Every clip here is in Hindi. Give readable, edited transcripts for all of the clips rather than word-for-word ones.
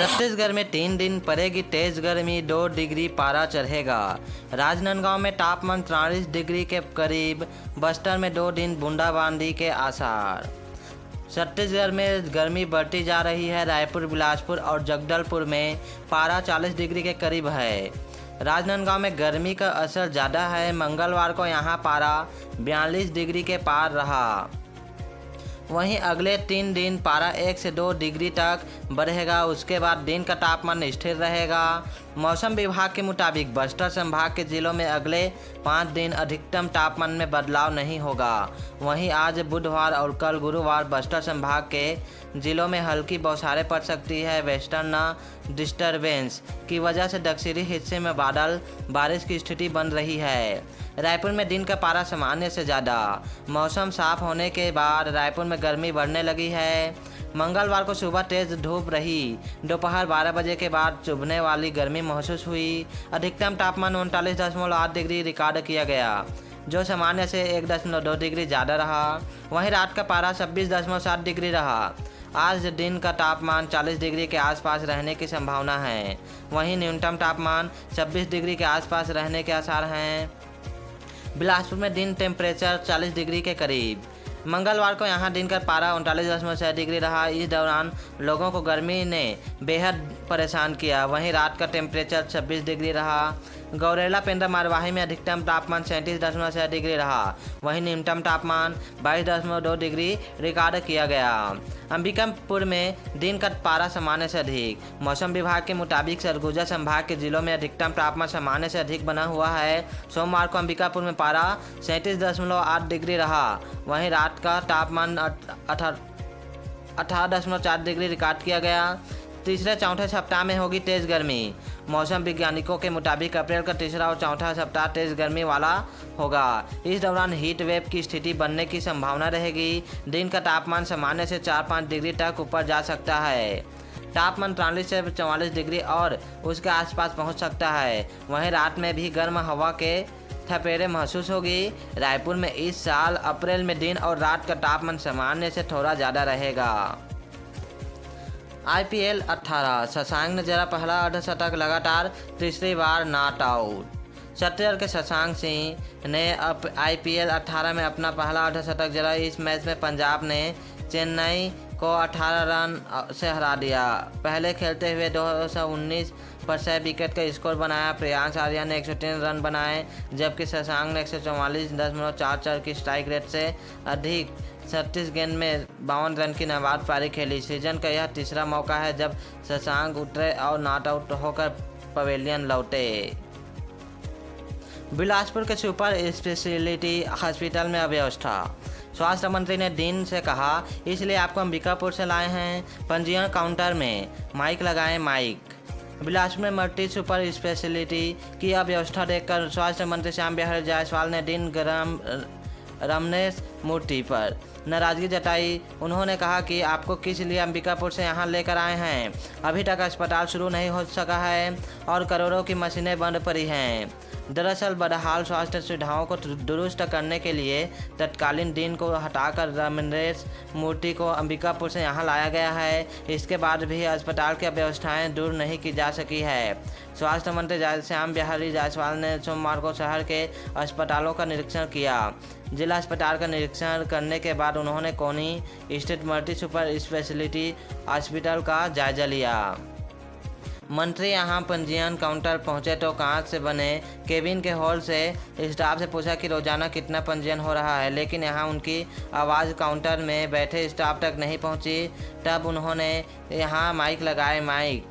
छत्तीसगढ़ में 3 दिन पड़ेगी तेज गर्मी, 2 डिग्री पारा चढ़ेगा। राजनांदगांव में तापमान 43 डिग्री के करीब, बस्तर में 2 दिन बूंदाबांदी के आसार। छत्तीसगढ़ में गर्मी बढ़ती जा रही है। रायपुर, बिलासपुर और जगदलपुर में पारा 40 डिग्री के करीब है। राजनांदगांव में गर्मी का असर ज़्यादा है। मंगलवार को यहाँ पारा 42 डिग्री के पार रहा। वहीं अगले 3 दिन पारा 1 से 2 डिग्री तक बढ़ेगा। उसके बाद दिन का तापमान स्थिर रहेगा। मौसम विभाग के मुताबिक बस्तर संभाग के जिलों में अगले 5 दिन अधिकतम तापमान में बदलाव नहीं होगा। वहीं आज बुधवार और कल गुरुवार बस्तर संभाग के जिलों में हल्की बौछारें पड़ सकती है। वेस्टर्न डिस्टर्बेंस की वजह से दक्षिणी हिस्से में बादल बारिश की स्थिति बन रही है। रायपुर में दिन का पारा सामान्य से ज़्यादा। मौसम साफ होने के बाद रायपुर में गर्मी बढ़ने लगी है। मंगलवार को सुबह तेज धूप रही। दोपहर 12 बजे के बाद चुभने वाली गर्मी महसूस हुई। अधिकतम तापमान 39.8 डिग्री रिकॉर्ड किया गया, जो सामान्य से 1.2 डिग्री ज़्यादा रहा। वहीं रात का पारा 26.7 डिग्री रहा। आज दिन का तापमान 40 डिग्री के आसपास रहने की संभावना है। वहीं न्यूनतम तापमान 26 डिग्री के आसपास रहने के आसार हैं। बिलासपुर में दिन टेम्परेचर 40 डिग्री के करीब। मंगलवार को यहां दिन का पारा 39.6 डिग्री रहा। इस दौरान लोगों को गर्मी ने बेहद परेशान किया। वहीं रात का टेम्परेचर 26 डिग्री रहा। गौरेला, पेंड्रा, मरवाही में अधिकतम तापमान 37.6 डिग्री रहा। वहीं न्यूनतम तापमान 22.2 डिग्री रिकॉर्ड किया गया। अंबिकापुर में दिन का पारा सामान्य से अधिक। मौसम विभाग के मुताबिक सरगुजा संभाग के जिलों में अधिकतम तापमान सामान्य से अधिक बना हुआ है। सोमवार को अंबिकापुर में पारा 37.8 डिग्री रहा। वहीं रात का तापमान 18.4 डिग्री रिकॉर्ड किया गया। तीसरे चौथे सप्ताह में होगी तेज़ गर्मी। मौसम वैज्ञानिकों के मुताबिक अप्रैल का तीसरा और चौथा सप्ताह तेज़ गर्मी वाला होगा। इस दौरान हीट वेव की स्थिति बनने की संभावना रहेगी। दिन का तापमान सामान्य से 4-5 डिग्री तक ऊपर जा सकता है। तापमान 43 से 44 डिग्री और उसके आसपास पहुंच सकता है। वहीं रात में भी गर्म हवा के थपेड़े महसूस होगी। रायपुर में इस साल अप्रैल में दिन और रात का तापमान सामान्य से थोड़ा ज़्यादा रहेगा। IPL 18 शशांक ने जरा पहला अर्धशतक, लगातार तीसरी बार नॉट आउट। छत्तीसगढ़ के शशांक सिंह ने IPL 18 में अपना पहला अर्धशतक जरा। इस मैच में पंजाब ने चेन्नई को 18 रन से हरा दिया। पहले खेलते हुए 219 पर 6 विकेट का स्कोर बनाया। प्रियांश आर्या ने 103 रन बनाए, जबकि शशांक ने 144.44 की स्ट्राइक रेट से अधिक 36 गेंद में 52 रन की नाबाद पारी खेली। सीजन का यह तीसरा मौका है जब शशांक उतरे और नॉट आउट होकर पवेलियन लौटे। बिलासपुर के सुपर स्पेशलिटी हॉस्पिटल में अव्यवस्था। स्वास्थ्य मंत्री ने दिन से कहा, इसलिए आपको अंबिकापुर से लाए हैं। पंजीयन काउंटर में माइक लगाएं, माइक। बिलासपुर में मल्टी सुपर स्पेशलिटी की अव्यवस्था देखकर स्वास्थ्य मंत्री श्याम बिहारी जायसवाल ने दिन गरम रमनेश मूर्ति पर नाराजगी जताई। उन्होंने कहा कि आपको किस लिए अंबिकापुर से यहां लेकर आए हैं। अभी तक अस्पताल शुरू नहीं हो सका है और करोड़ों की मशीनें बंद पड़ी हैं। दरअसल बदहाल स्वास्थ्य सुविधाओं को दुरुस्त करने के लिए तत्कालीन दिन को हटाकर रमनेश मूर्ति को अंबिकापुर से यहां लाया गया है। इसके बाद भी अस्पताल की व्यवस्थाएं दूर नहीं की जा सकी है। स्वास्थ्य मंत्री श्याम बिहारी जायसवाल ने सोमवार को शहर के अस्पतालों का निरीक्षण किया। जिला अस्पताल का निरीक्षण करने के बाद उन्होंने कोनी स्थित मल्टी सुपर स्पेशलिटी हॉस्पिटल का जायजा लिया। मंत्री यहां पंजीयन काउंटर पहुंचे तो कांच से बने केबिन के हॉल से स्टाफ से पूछा कि रोजाना कितना पंजीयन हो रहा है, लेकिन यहां उनकी आवाज़ काउंटर में बैठे स्टाफ तक नहीं पहुंची। तब उन्होंने यहां माइक लगाए, माइक।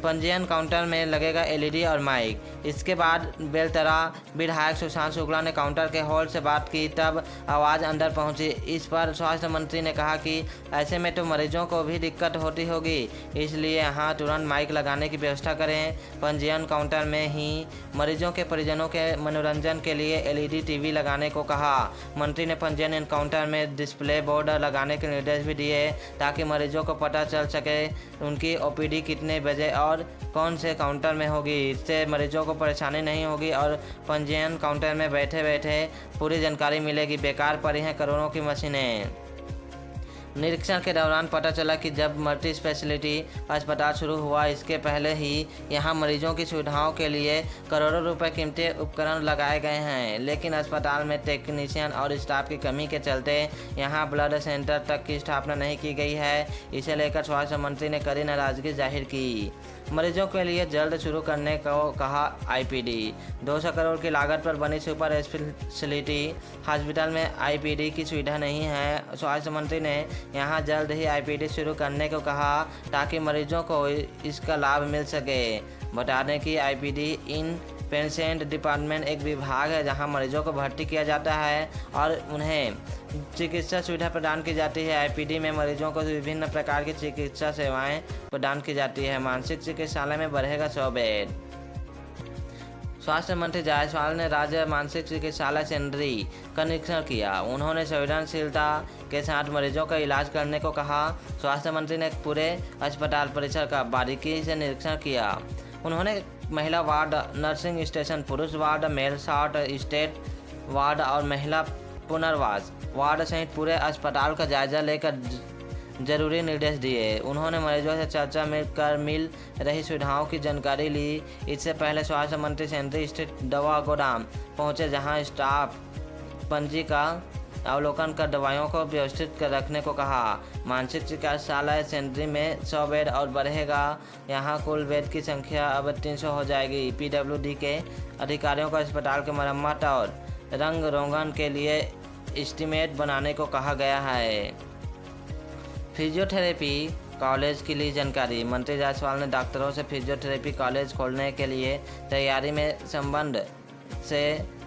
पंजीयन काउंटर में लगेगा LED और माइक। इसके बाद बेलतरा विधायक सुशांत शुक्ला ने काउंटर के हॉल से बात की, तब आवाज़ अंदर पहुंची। इस पर स्वास्थ्य मंत्री ने कहा कि ऐसे में तो मरीजों को भी दिक्कत होती होगी, इसलिए यहाँ तुरंत माइक लगाने की व्यवस्था करें। पंजीयन काउंटर में ही मरीजों के परिजनों के मनोरंजन के लिए LED TV लगाने को कहा। मंत्री ने पंजीयन काउंटर में डिस्प्ले बोर्ड लगाने के निर्देश भी दिए, ताकि मरीजों को पता चल सके उनकी OPD कितने बजे और कौन से काउंटर में होगी। इससे मरीजों को परेशानी नहीं होगी और पंजीयन काउंटर में बैठे बैठे पूरी जानकारी मिलेगी। बेकार पड़ी हैं करोड़ों की मशीनें। निरीक्षण के दौरान पता चला कि जब मल्टी स्पेशलिटी अस्पताल शुरू हुआ, इसके पहले ही यहां मरीजों की सुविधाओं के लिए करोड़ों रुपए कीमती उपकरण लगाए गए हैं, लेकिन अस्पताल में टेक्नीशियन और स्टाफ की कमी के चलते यहां ब्लड सेंटर तक की स्थापना नहीं की गई है। इसे लेकर स्वास्थ्य मंत्री ने कड़ी नाराजगी जाहिर की। मरीजों के लिए जल्द शुरू करने को कहा आईपीडी। 200 करोड़ की लागत पर बनी सुपर स्पेशलिटी हॉस्पिटल में आईपीडी की सुविधा नहीं है। स्वास्थ्य मंत्री ने यहां जल्द ही आईपीडी शुरू करने को कहा ताकि मरीजों को इसका लाभ मिल सके। बता दें कि आईपीडी इन पेशेंट डिपार्टमेंट एक विभाग है जहां मरीजों को भर्ती किया जाता है और उन्हें चिकित्सा सुविधा प्रदान की जाती है। आईपीडी में मरीजों को विभिन्न प्रकार की चिकित्सा सेवाएं प्रदान की जाती है। मानसिक चिकित्सालय में बढ़ेगा 100 बेड। स्वास्थ्य मंत्री जायसवाल ने राज्य मानसिक चिकित्सालय सेंद्री का निरीक्षण किया। उन्होंने संवेदनशीलता के साथ मरीजों का इलाज करने को कहा। स्वास्थ्य मंत्री ने पूरे अस्पताल परिसर का बारीकी से निरीक्षण किया। उन्होंने महिला वार्ड, नर्सिंग स्टेशन, पुरुष ward, male short stay ward और महिला पुनर्वास वार्ड सहित पूरे अस्पताल का जायजा लेकर जरूरी निर्देश दिए। उन्होंने मरीजों से चर्चा कर मिल रही सुविधाओं की जानकारी ली। इससे पहले स्वास्थ्य मंत्री सेंद्री स्थित दवा गोदाम पहुंचे, जहां स्टाफ पंजी का अवलोकन कर दवाइयों को व्यवस्थित कर रखने को कहा। मानसिक चिकित्सालय सेंद्री में 100 बेड और बढ़ेगा। यहां कुल बेड की संख्या अब 300 हो जाएगी। पीडब्ल्यूडी के अधिकारियों को अस्पताल की मरम्मत और रंग रोगन के लिए एस्टीमेट बनाने को कहा गया है। फिजियोथेरेपी कॉलेज के लिए जानकारी। मंत्री जायसवाल ने डॉक्टरों से फिजियोथेरेपी कॉलेज खोलने के लिए तैयारी में संबंध से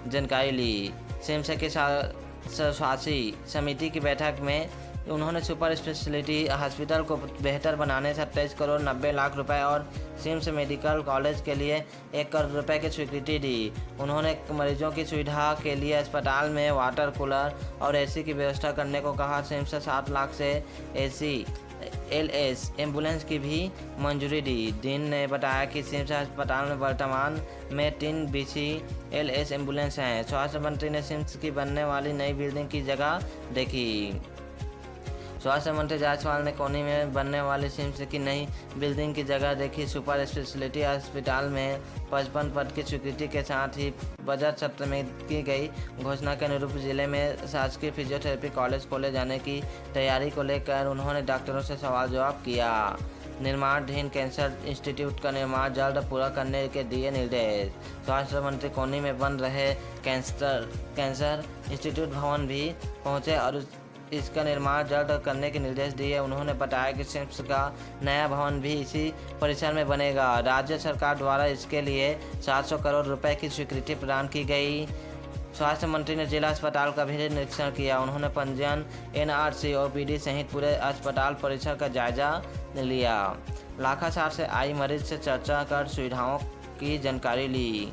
जानकारी ली। सिम्स की शासी समिति की बैठक में उन्होंने सुपर स्पेशलिटी हॉस्पिटल को बेहतर बनाने 27 करोड़ 90 लाख रुपए और सिम्स मेडिकल कॉलेज के लिए 1 करोड़ रुपए की स्वीकृति दी। उन्होंने मरीजों की सुविधा के लिए अस्पताल में वाटर कूलर और एसी की व्यवस्था करने को कहा। सिम्स 7 लाख से एसी एलएस एम्बुलेंस की भी मंजूरी दी। दिन ने बताया कि सिम्स अस्पताल में वर्तमान में 3 बीसी एलएस एम्बुलेंस हैं। स्वास्थ्य मंत्री ने सिम्स की बनने वाली नई बिल्डिंग की जगह देखी। स्वास्थ्य मंत्री जायसवाल ने कोनी में बनने वाली सिम्स की नई बिल्डिंग की जगह देखी। सुपर स्पेशलिटी अस्पताल में 55 पद की स्वीकृति के साथ ही बजट सत्र में की गई घोषणा के अनुरूप जिले में शासकीय फिजियोथेरेपी कॉलेज खोले जाने की तैयारी को लेकर उन्होंने डॉक्टरों से सवाल जवाब किया। निर्माणाधीन कैंसर इंस्टीट्यूट का निर्माण जल्द पूरा करने के दिए निर्देश। स्वास्थ्य मंत्री कोनी में बन रहे कैंसर इंस्टीट्यूट भवन भी पहुंचे और इसका निर्माण जल्द करने के निर्देश दिए। उन्होंने बताया कि सिम्स का नया भवन भी इसी परिसर में बनेगा। राज्य सरकार द्वारा इसके लिए 700 करोड़ रुपए की स्वीकृति प्रदान की गई। स्वास्थ्य मंत्री ने जिला अस्पताल का भी निरीक्षण किया। उन्होंने पंजीयन, एनआरसी, ओपीडी सहित पूरे अस्पताल परिसर का जायजा लिया। लाखासार से आई मरीज से चर्चा कर सुविधाओं की जानकारी ली।